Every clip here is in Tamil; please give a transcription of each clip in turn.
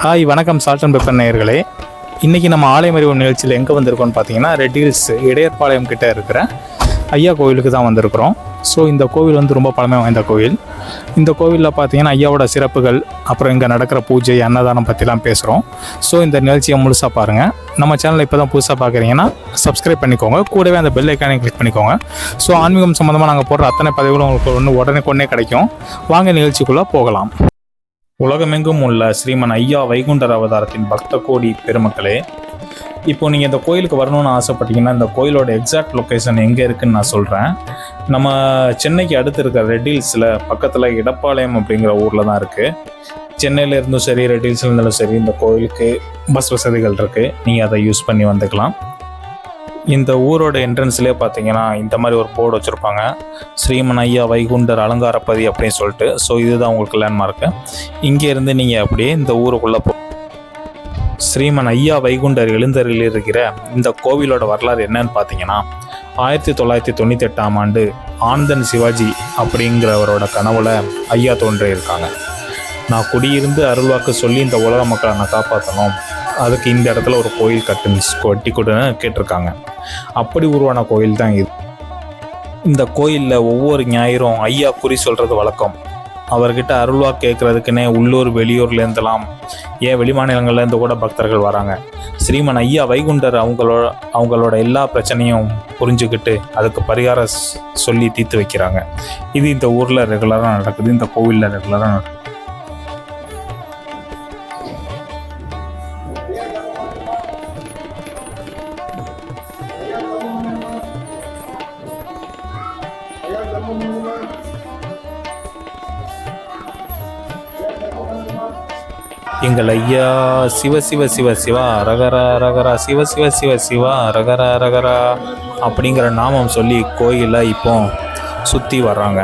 ஹாய் வணக்கம் சால்ட் அண்ட் பெப்பர் நேயர்களே. இன்றைக்கி நம்ம ஆலயமறிவு நிகழ்ச்சியில் எங்கே வந்திருக்கோம்னு பார்த்தீங்கன்னா ரெட் ஹில்ஸ் இடையர்பாளையம் கிட்டே இருக்கிற ஐயா கோவிலுக்கு தான் வந்திருக்கிறோம். ஸோ இந்த கோவில் வந்து ரொம்ப பழமை வாய்ந்த கோவில். இந்த கோவிலில் பார்த்தீங்கன்னா ஐயாவோட சிறப்புகள், அப்புறம் இங்கே நடக்கிற பூஜை, அன்னதானம் பற்றிலாம் பேசுகிறோம். ஸோ இந்த நிகழ்ச்சியை முழுசாக பாருங்கள். நம்ம சேனலை இப்போ தான் புதுசாக பார்க்குறீங்கன்னா சப்ஸ்கிரைப் பண்ணிக்கோங்க, கூடவே அந்த பெல் ஐக்கானை கிளிக் பண்ணிக்கோங்க. ஸோ ஆன்மீகம் சம்மந்தமாக நாங்கள் போடுற அத்தனை பதிவுகளும் உங்களுக்கு உடனே கிடைக்கும். வாங்க நிகழ்ச்சிக்குள்ளே போகலாம். உலகமெங்கும் உள்ள ஸ்ரீமன் ஐயா வைகுண்டர் அவதாரத்தின் பக்த கோடி பெருமக்களே, இப்போ நீங்கள் இந்த கோயிலுக்கு வரணும்னு ஆசைப்பட்டீங்கன்னா இந்த கோயிலோட எக்ஸாக்ட் லொக்கேஷன் எங்கே இருக்குதுன்னு நான் சொல்கிறேன். நம்ம சென்னைக்கு அடுத்து இருக்கிற ரெட் ஹில்ஸில் பக்கத்தில் இடப்பாளையம் அப்படிங்கிற ஊரில் தான் இருக்குது. சென்னையில் இருந்தும் சரி, ரெட் ஹில்ஸில் இருந்தாலும் சரி, இந்த கோயிலுக்கு பஸ் வசதிகள் இருக்குது. நீங்கள் அதை யூஸ் பண்ணி வந்துக்கலாம். இந்த ஊரோட என்ட்ரன்ஸ்லேயே பார்த்தீங்கன்னா இந்த மாதிரி ஒரு போர்டு வச்சுருப்பாங்க, ஸ்ரீமன் ஐயா வைகுண்டர் அலங்காரப்பதி அப்படின்னு சொல்லிட்டு. ஸோ இதுதான் உங்களுக்கு லேண்ட்மார்க்கு. இங்கேருந்து நீங்கள் அப்படியே இந்த ஊருக்குள்ளே ஸ்ரீமன் ஐயா வைகுண்டர் எழுந்தருளில் இருக்கிற இந்த கோவிலோட வரலாறு என்னன்னு பார்த்தீங்கன்னா, 1998ஆம் ஆண்டு ஆனந்தன் சிவாஜி அப்படிங்கிறவரோட கனவுல ஐயா தோன்றியிருக்காங்க. நான் குடியிருந்து அருள்வாக்கு சொல்லி இந்த உலக மக்களை நான் காப்பாற்றணும், அதுக்கு இந்த இடத்துல ஒரு கோயில் கட்டி கொடுன்னு கேட்டிருக்காங்க. அப்படி உருவான கோயில் தான் இது. இந்த கோயிலில் ஒவ்வொரு ஞாயிறும் ஐயா குறி சொல்கிறது வழக்கம். அவர்கிட்ட அருள்வா கேட்குறதுக்குன்னே உள்ளூர் வெளியூர்லேருந்துலாம், ஏன் வெளிமாநிலங்கள்லேருந்து கூட பக்தர்கள் வராங்க. ஸ்ரீமன் ஐயா வைகுண்டர் அவங்களோட எல்லா பிரச்சனையும் புரிஞ்சுக்கிட்டு அதுக்கு பரிகாரம் சொல்லி தீர்த்து வைக்கிறாங்க. இது இந்த ஊரில் ரெகுலராக நடக்குது, இந்த கோவிலில் ரெகுலராக நடக்குது. எங்கள் ஐயா சிவ சிவ சிவ சிவா அரகரா அரகரா சிவ சிவ சிவ சிவா அரகரா அரகரா அப்படிங்கிற நாமம் சொல்லி கோயிலில் இப்போ சுற்றி வர்றாங்க.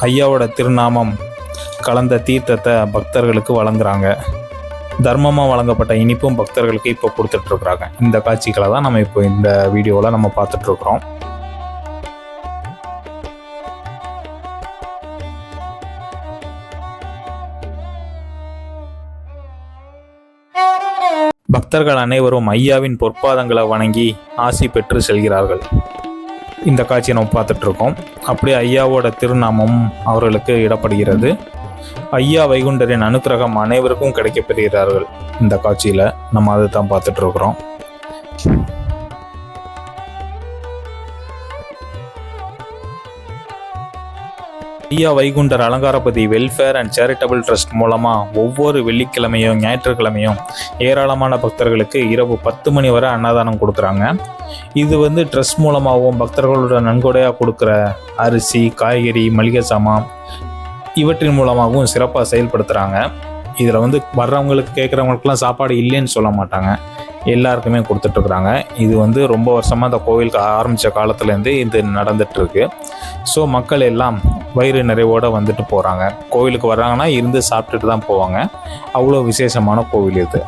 ஐயாவோட திருநாமம் கலந்த தீர்த்தத்தை பக்தர்களுக்கு வழங்குறாங்க. தர்மமாக வழங்கப்பட்ட இனிப்பும் பக்தர்களுக்கு இப்போ கொடுத்துட்ருக்குறாங்க. இந்த காட்சிகளை தான் நம்ம இப்போ இந்த வீடியோவில் நம்ம பார்த்துட்ருக்குறோம். பக்தர்கள் அனைவரும் ஐயாவின் பொற்பாதங்களை வணங்கி ஆசி பெற்று செல்கிறார்கள். இந்த காட்சியை நம்ம பார்த்துட்ருக்கோம். அப்படியே ஐயாவோட திருநாமம் அவர்களுக்கு இடப்படுகிறது. ஐயா வைகுண்டரின் அனுக்கிரகம் அனைவருக்கும் கிடைக்கப்பெறுகிறார்கள். இந்த காட்சியில் நம்ம அதை தான் பார்த்துட்ருக்குறோம். ஐயா Vaikundar Alangarappathi welfare and charitable trust மூலமாக ஒவ்வொரு வெள்ளிக்கிழமையும் ஞாயிற்றுக்கிழமையும் ஏராளமான பக்தர்களுக்கு இரவு 10 மணி வரை அன்னதானம் கொடுக்குறாங்க. இது ட்ரஸ்ட் மூலமாகவும் பக்தர்களோட நன்கொடையாக கொடுக்குற அரிசி, காய்கறி, மளிகை சாமான் இவற்றின் மூலமாகவும் சிறப்பாக செயல்படுத்துகிறாங்க. இதில் வர்றவங்களுக்கு கேட்குறவங்களுக்குலாம் சாப்பாடு இல்லைன்னு சொல்ல மாட்டாங்க, எல்லாருக்குமே கொடுத்துட்ருக்குறாங்க. இது ரொம்ப வருஷமாக இந்த கோவிலுக்கு ஆரம்பித்த காலத்துலேருந்து இது நடந்துகிட்ருக்கு. ஸோ மக்கள் எல்லாம் வயிறு நிறைவோடு வந்துட்டு போகிறாங்க. கோவிலுக்கு வர்றாங்கன்னா இருந்து சாப்பிட்டுட்டு தான் போவாங்க. அவ்வளோ விசேஷமான கோவில் இது.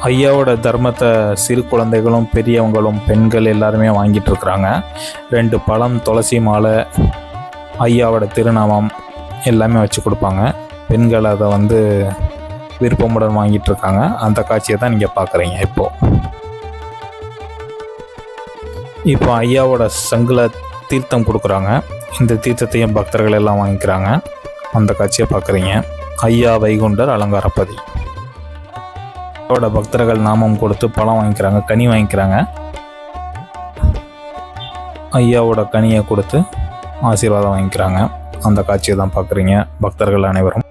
ஐயாவோட தர்மத்தை சிறு குழந்தைகளும் பெரியவங்களும் பெண்கள் எல்லாருமே வாங்கிட்டு இருக்கிறாங்க. 2 பழம், துளசி மாலை, ஐயாவோட திருநாமம் எல்லாமே வச்சு கொடுப்பாங்க. பெண்கள் அதை விருப்பமுடன் வாங்கிட்டு இருக்காங்க. அந்த காட்சியை தான் நீங்கள் பார்க்குறீங்க. இப்போ ஐயாவோட சங்கில் தீர்த்தம் கொடுக்குறாங்க. இந்த தீர்த்தத்தையும் பக்தர்கள் எல்லாம் வாங்கிக்கிறாங்க. அந்த காட்சியை பார்க்குறீங்க. ஐயா வைகுண்டர் அலங்காரப்பதி. ஐயாவோட பக்தர்கள் நாமம் கொடுத்து பழம் வாங்கிக்கிறாங்க, கனி வாங்கிக்கிறாங்க. ஐயாவோட கனியை கொடுத்து ஆசீர்வாதம் வாங்கிக்கிறாங்க. அந்த காட்சியை தான் பார்க்குறீங்க பக்தர்கள் அனைவரும்.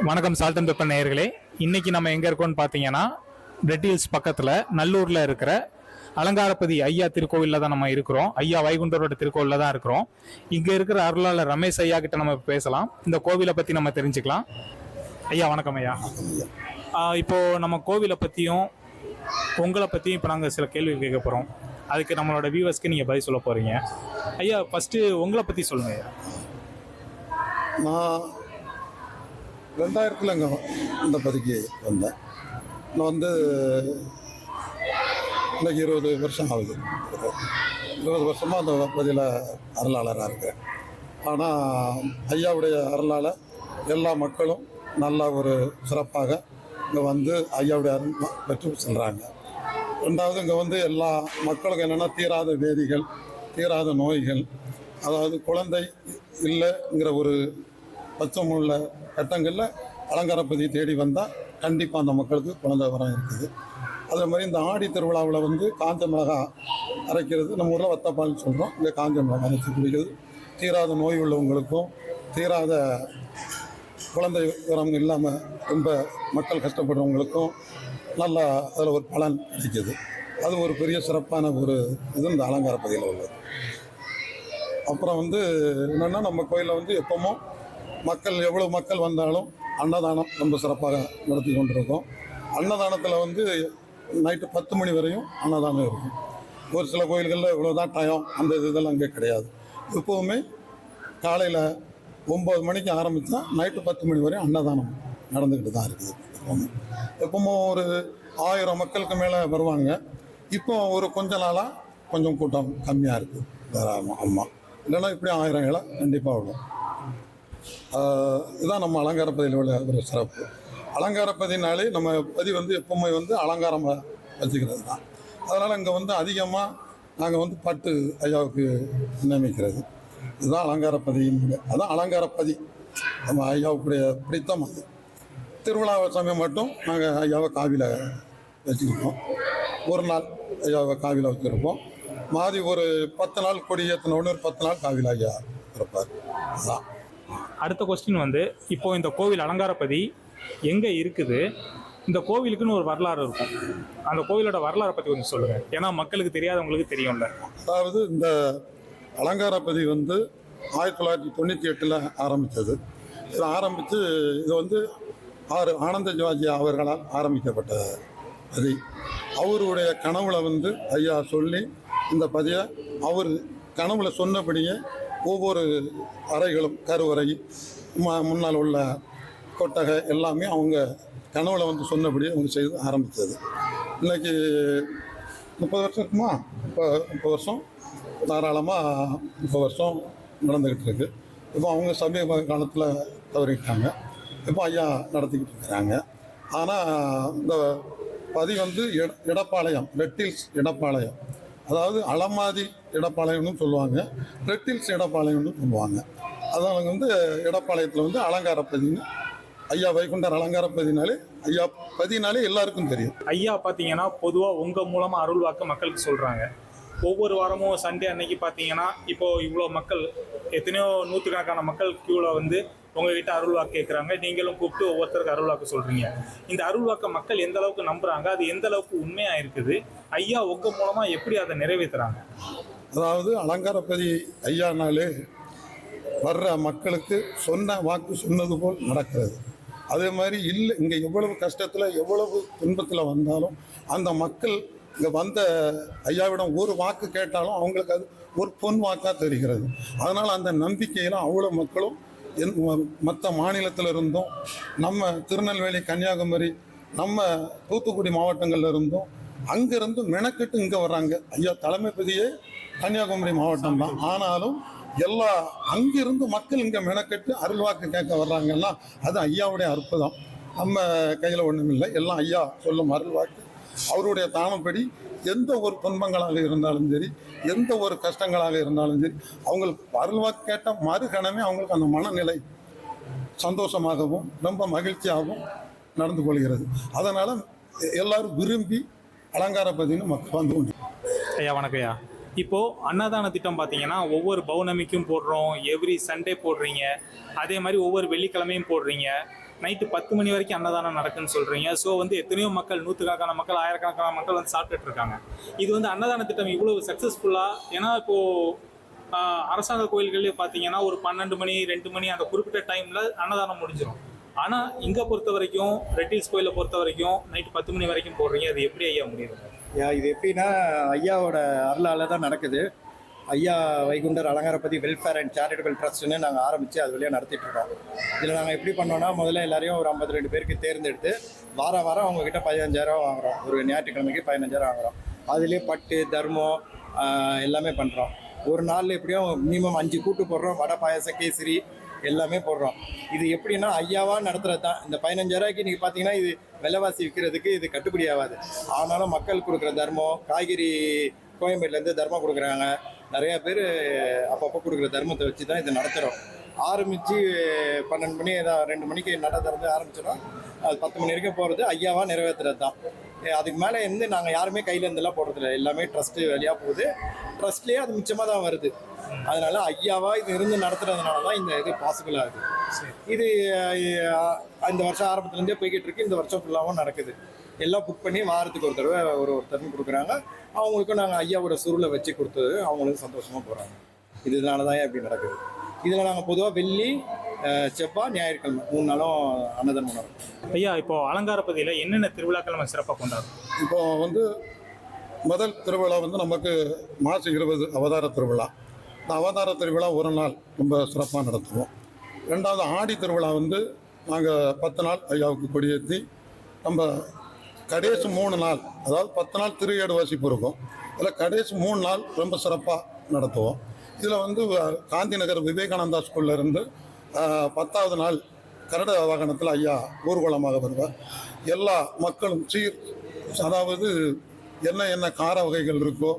வணக்கம் சால்ட் அண்ட் பெப்பர் நேயர்களே. இன்னைக்கு நம்ம எங்கே இருக்கோம்னு பார்த்தீங்கன்னா ரெட் ஹில்ஸ் பக்கத்தில் நல்லூரில் இருக்கிற அலங்காரப்பதி ஐயா திருக்கோவிலில் தான் நம்ம இருக்கிறோம். ஐயா வைகுண்டரோட திருக்கோவிலில் தான் இருக்கிறோம். இங்கே இருக்கிற அருளாளர் ரமேஷ் ஐயா கிட்ட நம்ம பேசலாம். இந்த கோவிலை பற்றி நம்ம தெரிஞ்சுக்கலாம். ஐயா வணக்கம் ஐயா. இப்போ நம்ம கோவிலை பற்றியும் உங்களை பற்றியும் இப்போ நாங்கள் சில கேள்வி கேட்க போகிறோம். அதுக்கு நம்மளோட வியூவர்ஸ்க்கு நீங்கள் பதில் சொல்ல போகிறீங்க. ஐயா ஃபஸ்ட்டு உங்களை பற்றி சொல்லுங்கள் ஐயா. நான் 2000 இங்கே இந்த பதிக்கு வந்தேன். நான் இன்னைக்கு 20 வருஷம் ஆகுது. 20 வருஷமாக அந்த பதியில் அருளாளராக இருக்கேன். ஆனால் ஐயாவுடைய அருளால் எல்லா மக்களும் நல்லா ஒரு சிறப்பாக இங்கே ஐயாவுடைய அருள் பெற்று செல்கிறாங்க. ரெண்டாவது இங்கே எல்லா மக்களுக்கும் என்னென்னா தீராத வேதிகள், தீராத நோய்கள், அதாவது குழந்தை இல்லைங்கிற ஒரு பச்சம் உள்ள கட்டங்களில் அலங்காரப்பதி தேடி வந்தால் கண்டிப்பாக அந்த மக்களுக்கு குழந்தை வரம் இருக்குது. அதே மாதிரி இந்த ஆடி திருவிழாவில் காஞ்ச மிளகா அரைக்கிறது, நம்ம ஊரில் வத்தப்பால்னு சொல்கிறோம். இங்கே காஞ்ச மிளகா அரைச்சி குடிக்கிறது தீராத நோய் உள்ளவங்களுக்கும், தீராத குழந்தை வரம் இல்லாமல் ரொம்ப மக்கள் கஷ்டப்படுறவங்களுக்கும் நல்லா அதில் ஒரு பலன் கிடைக்கிது. அது ஒரு பெரிய சிறப்பான ஒரு இது இந்த அலங்காரப்பதியில் உள்ளது. அப்புறம் என்னென்னா நம்ம கோயிலில் எப்பவும் மக்கள் எவ்வளோ மக்கள் வந்தாலும் அன்னதானம் ரொம்ப சிறப்பாக நடத்தி கொண்டிருக்கோம். அன்னதானத்தில் நைட்டு 10 மணி வரையும் அன்னதானம் இருக்கும். ஒரு சில கோயில்களில் இவ்வளோ தான் டைம், அந்த இதெல்லாம் அங்கே கிடையாது. எப்போவுமே காலையில் 9 மணிக்கு ஆரம்பித்தா நைட்டு 10 மணி வரையும் அன்னதானம் நடந்துக்கிட்டு தான் இருக்குது. எப்பவும் ஒரு 1000 மக்களுக்கு மேலே வருவாங்க. இப்போ ஒரு கொஞ்ச நாளாக கொஞ்சம் கூட்டம் கம்மியாக இருக்குது. ஆமாம், இல்லைன்னா இப்படி 1000 ஏழை கண்டிப்பாக வரும். இதுதான் நம்ம அலங்காரப்பதியில் உள்ள ஒரு சிறப்பு. அலங்காரப்பதினாலே நம்ம பதி எப்பவுமே அலங்காரமாக வச்சுக்கிறது தான். அதனால் இங்கே அதிகமாக நாங்கள் பட்டு ஐயாவுக்கு நியமிக்கிறது. இதுதான் அலங்காரப்பதியினுடைய, அதான் அலங்காரப்பதி நம்ம ஐயாவுக்குடைய பிடித்தம். அது திருவிழா சமயம் மட்டும் நாங்கள் ஐயாவை காவியில் வச்சுக்கிட்டோம். ஒரு நாள் ஐயாவை காவியில் வச்சுருப்போம். மாறி ஒரு 10 நாள் கொடி ஏற்றினோடனே ஒரு 10 நாள் காவியில் ஐயா இருப்பார். அதுதான். அடுத்த கொஸ்டின் இப்போ இந்த கோவில் அலங்காரப்பதி எங்கே இருக்குது? இந்த கோவிலுக்குன்னு ஒரு வரலாறு இருக்கும். அந்த கோவிலோட வரலாறை பற்றி கொஞ்சம் சொல்லுங்கள். ஏன்னா மக்களுக்கு தெரியாதவங்களுக்கு தெரியும்ல. அதாவது இந்த அலங்காரப்பதி 1998 ஆரம்பித்தது. இது ஆரம்பித்து இது ஆனந்த சிவாஜி அவர்களால் ஆரம்பிக்கப்பட்ட பதி. அவருடைய கனவுல ஐயா சொல்லி இந்த பதியை அவர் கனவுல சொன்னபடியே ஒவ்வொரு அறைகளும், கருவறை, முன்னால் உள்ள கொட்டகை எல்லாமே அவங்க கனவுல சொன்னபடியே அவங்க செய்து ஆரம்பித்தது. இன்றைக்கி 30 வருஷம் இருக்குமா? 30 வருஷம் தாராளமாக 30 வருஷம் நடந்துக்கிட்டு இருக்குது. இப்போ அவங்க சமீப காலத்தில் தவறிட்டாங்க. இப்போ ஐயா நடத்திக்கிட்டு இருக்கிறாங்க. ஆனால் இந்த பதி இடப்பாளையம், ரெட் ஹில்ஸ் இடப்பாளையம், அதாவது அலமாதி இடப்பாளையம்னு சொல்லுவாங்க, ரெட் ஹில்ஸ் இடப்பாளையம்னு சொல்லுவாங்க. அதான் இடப்பாளையத்தில் அலங்காரப்பதின்னு ஐயா வைகுண்டர் அலங்காரப்பதினாலே, ஐயா பதினாலே எல்லாருக்கும் தெரியும். ஐயா பார்த்தீங்கன்னா பொதுவாக உங்கள் மூலமாக அருள் வாக்கு மக்களுக்கு சொல்கிறாங்க. ஒவ்வொரு வாரமும் சண்டே அன்னைக்கு பார்த்தீங்கன்னா இப்போது இவ்வளோ மக்கள், எத்தனையோ நூற்றுக்கணக்கான மக்கள் க்யூவில் உங்ககிட்ட அருள் வாக்கு கேட்குறாங்க. நீங்களும் கூப்பிட்டு ஒவ்வொருத்தருக்கு அருள் வாக்கு சொல்கிறீங்க. இந்த அருள் வாக்கை மக்கள் எந்த அளவுக்கு நம்புகிறாங்க, அது எந்த அளவுக்கு உண்மையாக இருக்குது, ஐயா உங்கள் மூலமாக எப்படி அதை நிறைவேற்றுறாங்க? அதாவது அலங்காரப்பதி ஐயானாலே வர்ற மக்களுக்கு சொன்ன வாக்கு சொன்னது போல் நடக்கிறது. அதே மாதிரி இல்லை, இங்கே எவ்வளவு கஷ்டத்தில் எவ்வளவு துன்பத்தில் வந்தாலும் அந்த மக்கள் இங்கே வந்த ஐயாவிடம் ஒரு வாக்கு கேட்டாலும் அவங்களுக்கு அது ஒரு பொன் வாக்காக தெரிகிறது. அதனால் அந்த நம்பிக்கையில் அவ்வளோ மக்களும் மற்ற மாநிலத்தில் இருந்தும், நம்ம திருநெல்வேலி, கன்னியாகுமரி, நம்ம தூத்துக்குடி மாவட்டங்கள்ல இருந்தும் அங்கேருந்து மெனக்கெட்டு இங்கே வர்றாங்க. ஐயா தலைமைப்பதியே கன்னியாகுமரி மாவட்டம் தான், ஆனாலும் எல்லா அங்கிருந்து மக்கள் இங்கே மெனக்கெட்டு அருள்வாக்கு கேட்க வர்றாங்கன்னா அது ஐயாவுடைய அற்புதம். நம்ம கையில் ஒன்றும் இல்லை, எல்லாம் ஐயா சொல்லும் அருள்வாக்கு. அவருடைய தாமப்படி எந்த ஒரு துன்பங்களாக இருந்தாலும் சரி, எந்த ஒரு கஷ்டங்களாக இருந்தாலும் சரி, அவங்களுக்கு அருள்வாக்கு கேட்டால் மறுகணமே அவங்களுக்கு அந்த மனநிலை சந்தோஷமாகவும் ரொம்ப மகிழ்ச்சியாகவும் நடந்து கொள்கிறது. அதனால் எல்லாரும் விரும்பி அலங்காரப்பதின்னு மக்கள் வந்து கொண்டு. ஐயா வணக்கம் ஐயா. இப்போது அன்னதான திட்டம் பார்த்தீங்கன்னா ஒவ்வொரு பௌர்ணமிக்கும் போடுறோம், எவ்ரி சண்டே போடுறீங்க, அதே மாதிரி ஒவ்வொரு வெள்ளிக்கிழமையும் போடுறீங்க. நைட்டு 10 மணி வரைக்கும் அன்னதானம் நடக்குன்னு சொல்கிறீங்க. ஸோ வந்து எத்தனையோ மக்கள், நூற்றுக்கணக்கான மக்கள், ஆயிரக்கணக்கான மக்கள் வந்து சாப்பிட்டுட்டு இருக்காங்க. இது வந்து அன்னதான திட்டம் இவ்வளோ சக்ஸஸ்ஃபுல்லாக, ஏன்னா இப்போது அரசாங்க கோயில்கள்லேயே பார்த்தீங்கன்னா ஒரு 12 மணி 2 மணி அந்த குறிப்பிட்ட டைமில் அன்னதானம் முடிஞ்சிடும். ஆனால் இங்கே பொறுத்த வரைக்கும், ரெட் ஹில்ஸ் கோயிலை பொறுத்த வரைக்கும் நைட்டு 10 மணி வரைக்கும் போடுறீங்க. அது எப்படி ஐயா முடியுது? இது எப்படின்னா ஐயாவோட அருளால் தான் நடக்குது. ஐயா Vaikundar Alangarappathi welfare and charitable ட்ரஸ்ட்னு நாங்கள் ஆரம்பித்து அது வழியாக நடத்திட்டுருக்கோம். இதில் நாங்கள் எப்படி பண்ணோன்னா, முதல்ல எல்லாரையும் ஒரு 52 பேருக்கு தேர்ந்தெடுத்து வாரம் அவங்கக்கிட்ட 15,000 வாங்குகிறோம். ஒரு ஞாயிற்றுக்கிழமைக்கு 15,000 வாங்குகிறோம். அதுலேயே பட்டு, தர்மம் எல்லாமே பண்ணுறோம். ஒரு நாளில் எப்படியும் மினிமம் 5 கூட்டு போடுறோம். வடை, பாயாசம், கேசரி எல்லாமே போடுறோம். இது எப்படின்னா ஐயாவாக நடத்துகிறது தான். இந்த 15,000க்கு நீங்கள் பார்த்தீங்கன்னா இது விலைவாசி விற்கிறதுக்கு இது கட்டுப்படி ஆகாது. ஆனாலும் மக்கள் கொடுக்குற தர்மம், காய்கறி கோயம்பேட்டிலேருந்து தர்மம் கொடுக்குறாங்க. நிறையா பேர் அப்பப்போ கொடுக்குற தர்மத்தை வச்சு தான் இதை நடத்துகிறோம். ஆரம்பித்து 12 மணி 2 மணிக்கு நட திறந்து ஆரம்பிச்சிடும். அது 10 மணி வரைக்கும் போகிறது ஐயாவாக நிறைவேற்றுறது தான். அதுக்கு மேலே இருந்து நாங்கள் யாருமே கையில் இருந்தெல்லாம் போடுறதில்ல, எல்லாமே ட்ரஸ்ட்டு வழியாக போகுது. ட்ரஸ்ட்லேயே அது மிச்சமாக தான் வருது. அதனால் ஐயாவாக இது இருந்து நடத்துறதுனால தான் இந்த இது பாசிபிள் ஆகுது. இது இந்த வருஷம் ஆரம்பத்துலேருந்தே போய்கிட்டு இருக்கு. இந்த வருஷம் ஃபுல்லாகவும் நடக்குது. எல்லாம் புக் பண்ணி வாரத்துக்கு ஒரு தடவை ஒருத்தருக்கு கொடுக்குறாங்க. அவங்களுக்கும் நாங்கள் ஐயாவோட சுருளை வச்சு கொடுத்தது அவங்களுக்கும் சந்தோஷமாக போகிறாங்க. இதனால தான் இப்படி நடக்குது. இதில் நாங்கள் பொதுவாக வெள்ளி, செவ்வாய், ஞாயிற்றுக்கிழமை 3 நாளும் அன்னதானம் நடக்கும். ஐயா இப்போது அலங்காரப்பதியில் என்னென்ன திருவிழாக்கள் நம்ம சிறப்பாக கொண்டாடுறோம்? இப்போ வந்து முதல் திருவிழா வந்து நமக்கு மார்ச் 20 அவதார திருவிழா. இந்த அவதார திருவிழா ஒரு நாள் ரொம்ப சிறப்பாக நடத்துவோம். ரெண்டாவது ஆடி திருவிழா வந்து நாங்கள் 10 நாள் ஐயாவுக்கு கொடியேற்றி, நம்ம கடைசி 3 நாள், அதாவது 10 நாள் திருஏடு வாசிப்பு இருக்கும். இதில் கடைசி 3 நாள் ரொம்ப சிறப்பாக நடத்துவோம். இதில் வந்து காந்தி நகர் விவேகானந்தா ஸ்கூல்ல இருந்து 10வது நாள் கரட வாகனத்தில் ஐயா ஊர்வலமாக வருவார். எல்லா மக்களும் அதாவது என்ன கார வகைகள் இருக்கோ,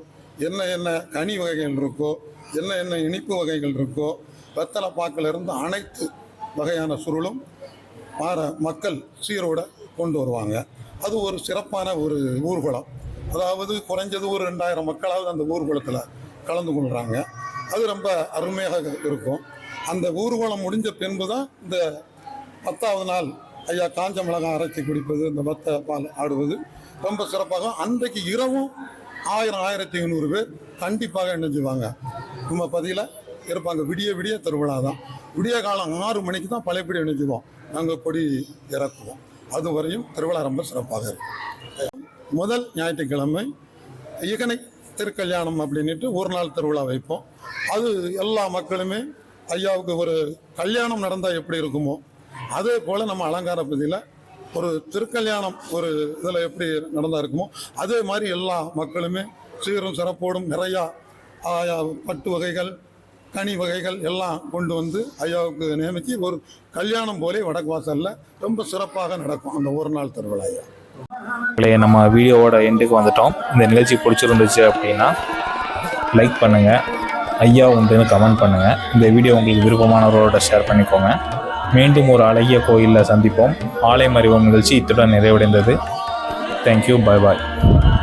என்ன கனி வகைகள் இருக்கோ, என்ன இனிப்பு வகைகள் இருக்கோ, வெத்தலை பாக்கிலிருந்து அனைத்து வகையான சுருளும் மக்கள் சீரோட கொண்டு வருவாங்க. அது ஒரு சிறப்பான ஒரு ஊர்வலம். அதாவது குறைஞ்சது ஒரு 2000 மக்களாவது அந்த ஊர்வலத்தில் கலந்து கொள்கிறாங்க. அது ரொம்ப அருமையாக இருக்கும். அந்த ஊர்வலம் முடிஞ்ச பின்பு தான் இந்த 10வது நாள் ஐயா காஞ்ச மிளகாய் அரைச்சி குடிப்பது, இந்த பத்த பால் ஆடுவது ரொம்ப சிறப்பாக. அன்றைக்கு இரவும் 1000-1500 பேர் கண்டிப்பாக என்ன செய்வாங்க, நம்ம பதியில் இருப்பாங்க. விடிய திருவிழா தான். விடிய காலம் 6 மணிக்கு தான் பழையபடி நினைச்சுவோம், நாங்கள் கொடி இறக்குவோம். அது வரையும் திருவிழா ரொம்ப சிறப்பாக இருக்கும். முதல் ஞாயிற்றுக்கிழமை இகனை திருக்கல்யாணம் அப்படின்ட்டு ஒரு நாள் திருவிழா வைப்போம். அது எல்லா மக்களுமே ஐயாவுக்கு ஒரு கல்யாணம் நடந்தால் எப்படி இருக்குமோ அதே போல் நம்ம அலங்காரப்பதியில் ஒரு திருக்கல்யாணம் ஒரு இதில் எப்படி நடந்தால் இருக்குமோ அதே மாதிரி எல்லா மக்களுமே சீரும் சிறப்போடும் நிறையா பட்டு வகைகள், கனி வகைகள் எல்லாம் கொண்டு வந்து ஐயாவுக்கு நியமித்து ஒரு கல்யாணம் போலே வடக்கு வாசலில் ரொம்ப சிறப்பாக நடக்கும் அந்த ஒரு நாள் திருவிழா. நம்ம வீடியோவோட எண்டுக்கு வந்துட்டோம். இந்த நிகழ்ச்சி பிடிச்சிருந்துச்சு அப்படின்னா லைக் பண்ணுங்கள், ஐயா உண்டுன்னு கமெண்ட் பண்ணுங்கள். இந்த வீடியோ உங்களுக்கு விருப்பமானவரோட ஷேர் பண்ணிக்கோங்க. மீண்டும் ஒரு அழகிய கோயிலில் சந்திப்போம். ஆலயம் அறிவோம் நிகழ்ச்சி இத்துடன் நிறைவடைந்தது. தேங்க்யூ, பாய்.